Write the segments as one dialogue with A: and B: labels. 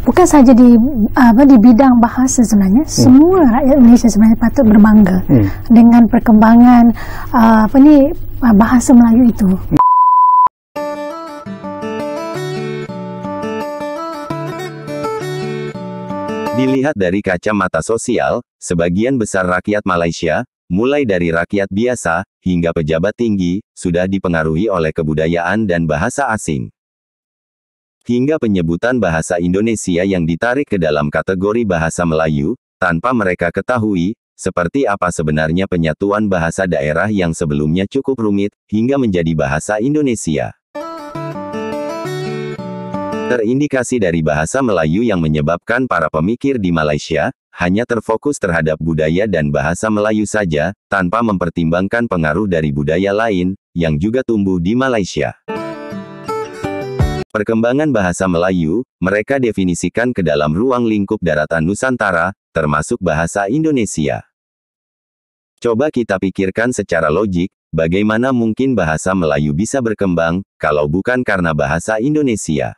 A: bukan saja di bidang bahasa sebenarnya, semua rakyat Indonesia sebenarnya patut berbangga dengan perkembangan bahasa Melayu itu.
B: Dilihat dari kacamata sosial, sebagian besar rakyat Malaysia, mulai dari rakyat biasa hingga pejabat tinggi, sudah dipengaruhi oleh kebudayaan dan bahasa asing. Hingga penyebutan bahasa Indonesia yang ditarik ke dalam kategori bahasa Melayu, tanpa mereka ketahui, seperti apa sebenarnya penyatuan bahasa daerah yang sebelumnya cukup rumit, hingga menjadi bahasa Indonesia. Terindikasi dari bahasa Melayu yang menyebabkan para pemikir di Malaysia, hanya terfokus terhadap budaya dan bahasa Melayu saja, tanpa mempertimbangkan pengaruh dari budaya lain, yang juga tumbuh di Malaysia. Perkembangan bahasa Melayu, mereka definisikan ke dalam ruang lingkup daratan Nusantara, termasuk bahasa Indonesia. Coba kita pikirkan secara logik, bagaimana mungkin bahasa Melayu bisa berkembang, kalau bukan karena bahasa Indonesia.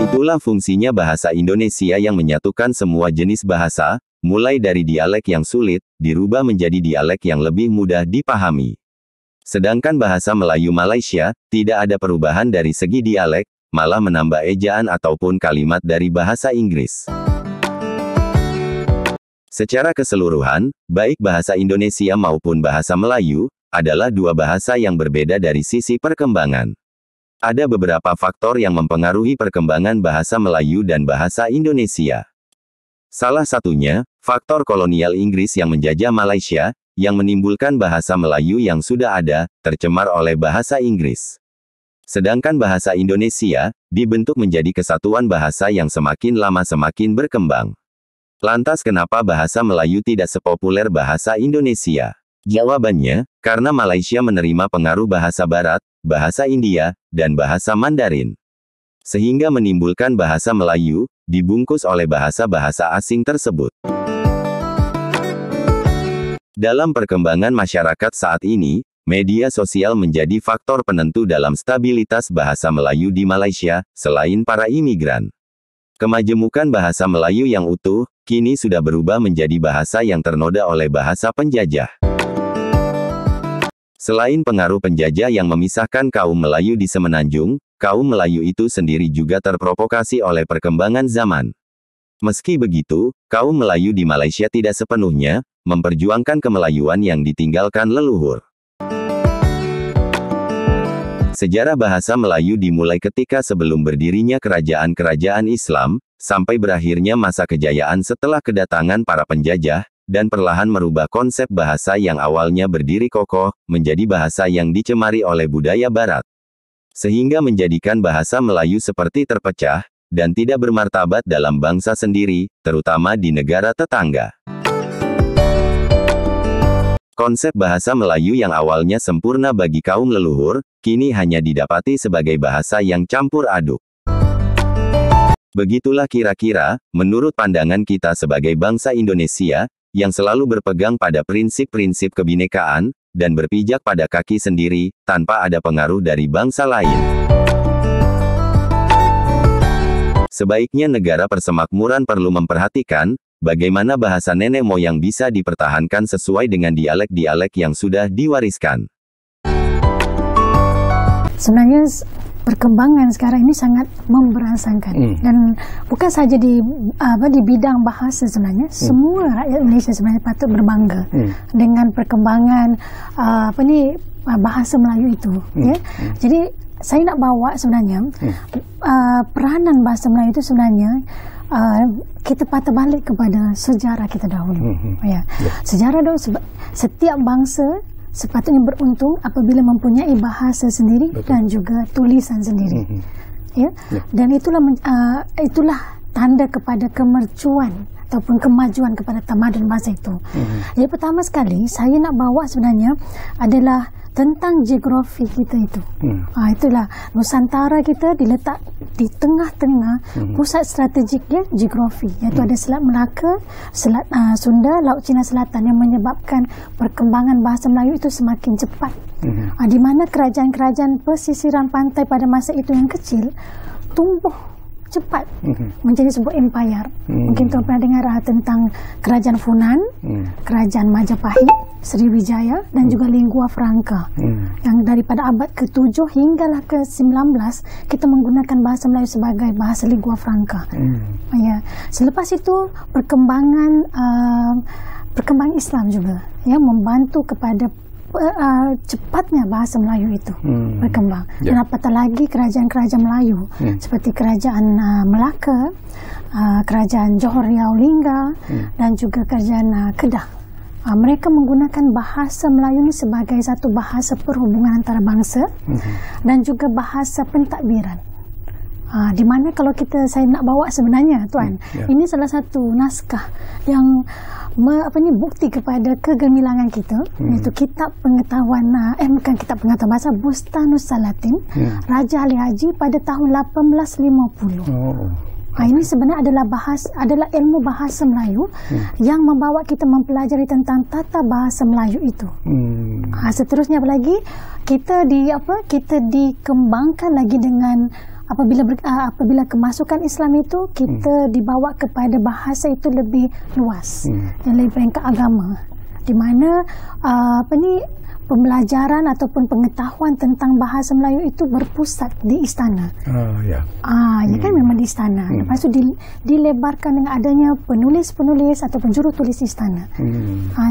B: Itulah fungsinya bahasa Indonesia yang menyatukan semua jenis bahasa, mulai dari dialek yang sulit, dirubah menjadi dialek yang lebih mudah dipahami. Sedangkan bahasa Melayu Malaysia, tidak ada perubahan dari segi dialek, malah menambah ejaan ataupun kalimat dari bahasa Inggris. Secara keseluruhan, baik bahasa Indonesia maupun bahasa Melayu, adalah dua bahasa yang berbeda dari sisi perkembangan. Ada beberapa faktor yang mempengaruhi perkembangan bahasa Melayu dan bahasa Indonesia. Salah satunya, faktor kolonial Inggris yang menjajah Malaysia, yang menimbulkan bahasa Melayu yang sudah ada, tercemar oleh bahasa Inggris. Sedangkan bahasa Indonesia, dibentuk menjadi kesatuan bahasa yang semakin lama semakin berkembang. Lantas kenapa bahasa Melayu tidak sepopuler bahasa Indonesia? Jawabannya, karena Malaysia menerima pengaruh bahasa Barat, bahasa India, dan bahasa Mandarin. Sehingga menimbulkan bahasa Melayu, dibungkus oleh bahasa-bahasa asing tersebut. Dalam perkembangan masyarakat saat ini, media sosial menjadi faktor penentu dalam stabilitas bahasa Melayu di Malaysia, selain para imigran. Kemajemukan bahasa Melayu yang utuh, kini sudah berubah menjadi bahasa yang ternoda oleh bahasa penjajah. Selain pengaruh penjajah yang memisahkan kaum Melayu di Semenanjung, kaum Melayu itu sendiri juga terprovokasi oleh perkembangan zaman. Meski begitu, kaum Melayu di Malaysia tidak sepenuhnya memperjuangkan kemelayuan yang ditinggalkan leluhur. Sejarah bahasa Melayu dimulai ketika sebelum berdirinya kerajaan-kerajaan Islam, sampai berakhirnya masa kejayaan setelah kedatangan para penjajah, dan perlahan merubah konsep bahasa yang awalnya berdiri kokoh, menjadi bahasa yang dicemari oleh budaya Barat. Sehingga menjadikan bahasa Melayu seperti terpecah, dan tidak bermartabat dalam bangsa sendiri, terutama di negara tetangga. Konsep bahasa Melayu yang awalnya sempurna bagi kaum leluhur, kini hanya didapati sebagai bahasa yang campur aduk. Begitulah kira-kira, menurut pandangan kita sebagai bangsa Indonesia, yang selalu berpegang pada prinsip-prinsip kebinekaan, dan berpijak pada kaki sendiri, tanpa ada pengaruh dari bangsa lain. Sebaiknya negara persemakmuran perlu memperhatikan, bagaimana bahasa nenek moyang bisa dipertahankan sesuai dengan dialek-dialek yang sudah diwariskan.
A: Sebenarnya perkembangan sekarang ini sangat memberangsangkan dan bukan saja di bidang bahasa sebenarnya, semua rakyat Indonesia sebenarnya patut berbangga dengan perkembangan bahasa Melayu itu. Ya. Jadi saya nak bawa sebenarnya peranan bahasa Melayu itu sebenarnya kita patut balik kepada sejarah kita dahulu. Ya. Sejarah dahulu, setiap bangsa sepatutnya beruntung apabila mempunyai bahasa sendiri dan juga tulisan sendiri. Ya? Dan itulah tanda kepada kemercuan ataupun kemajuan kepada tamadun bahasa itu. Jadi pertama sekali saya nak bawa sebenarnya adalah tentang geografi kita itu. Itulah Nusantara kita diletak di tengah-tengah pusat strategiknya geografi, iaitu ada Selat Melaka, Selat Sunda, Laut Cina Selatan, yang menyebabkan perkembangan bahasa Melayu itu semakin cepat. Di mana kerajaan-kerajaan pesisiran pantai pada masa itu yang kecil tumbuh cepat menjadi sebuah empire. Mungkin tuan pernah dengar tentang kerajaan Funan, kerajaan Majapahit, Sriwijaya, dan juga lingua franca. Yang daripada abad ke-7 hinggalah ke-19 kita menggunakan bahasa Melayu sebagai bahasa lingua franca. Ya. Selepas itu perkembangan Islam juga membantu kepada cepatnya bahasa Melayu itu berkembang. Dan apatah lagi kerajaan-kerajaan Melayu seperti kerajaan Melaka, kerajaan Johor Riau Lingga, dan juga kerajaan Kedah. Mereka menggunakan bahasa Melayu ini sebagai satu bahasa perhubungan antara bangsa dan juga bahasa pentadbiran. Di mana kalau saya nak bawa sebenarnya tuan, ini salah satu naskah yang bukti kepada kegemilangan kita, iaitu kitab pengetahuan bukan kitab pengetahuan bahasa Bustanus Salatin, Raja Ali Haji pada tahun 1850. Ini sebenarnya adalah ilmu bahasa Melayu yang membawa kita mempelajari tentang tata bahasa Melayu itu. Seterusnya lagi kita dikembangkan lagi dengan apabila kemasukan Islam itu kita dibawa kepada bahasa itu lebih luas dan lebih peringkat agama, di mana pembelajaran ataupun pengetahuan tentang bahasa Melayu itu berpusat di istana. Ya kan, memang di istana. Lepas itu dilebarkan dengan adanya penulis-penulis ataupun jurutulis istana.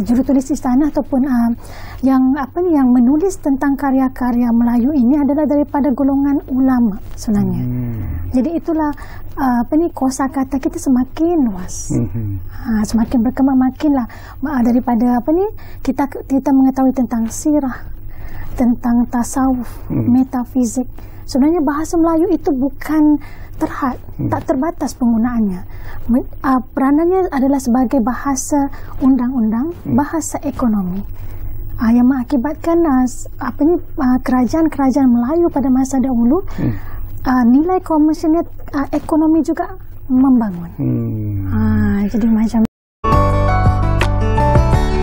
A: Jurutulis istana ataupun yang menulis tentang karya-karya Melayu ini adalah daripada golongan ulama sebenarnya. Jadi itulah kosakata kita semakin luas. Semakin berkembang makinlah daripada kita mengetahui tentang sirah, tentang tasawuf, metafizik. Sebenarnya bahasa Melayu itu bukan terhad, tak terbatas penggunaannya. Peranannya adalah sebagai bahasa undang-undang, bahasa ekonomi. Yang mengakibatkan kerajaan-kerajaan Melayu pada masa dahulu nilai komersialnya ekonomi juga membangun. Jadi macam.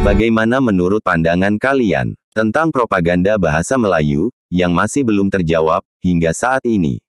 B: Bagaimana menurut pandangan kalian tentang propaganda bahasa Melayu yang masih belum terjawab hingga saat ini?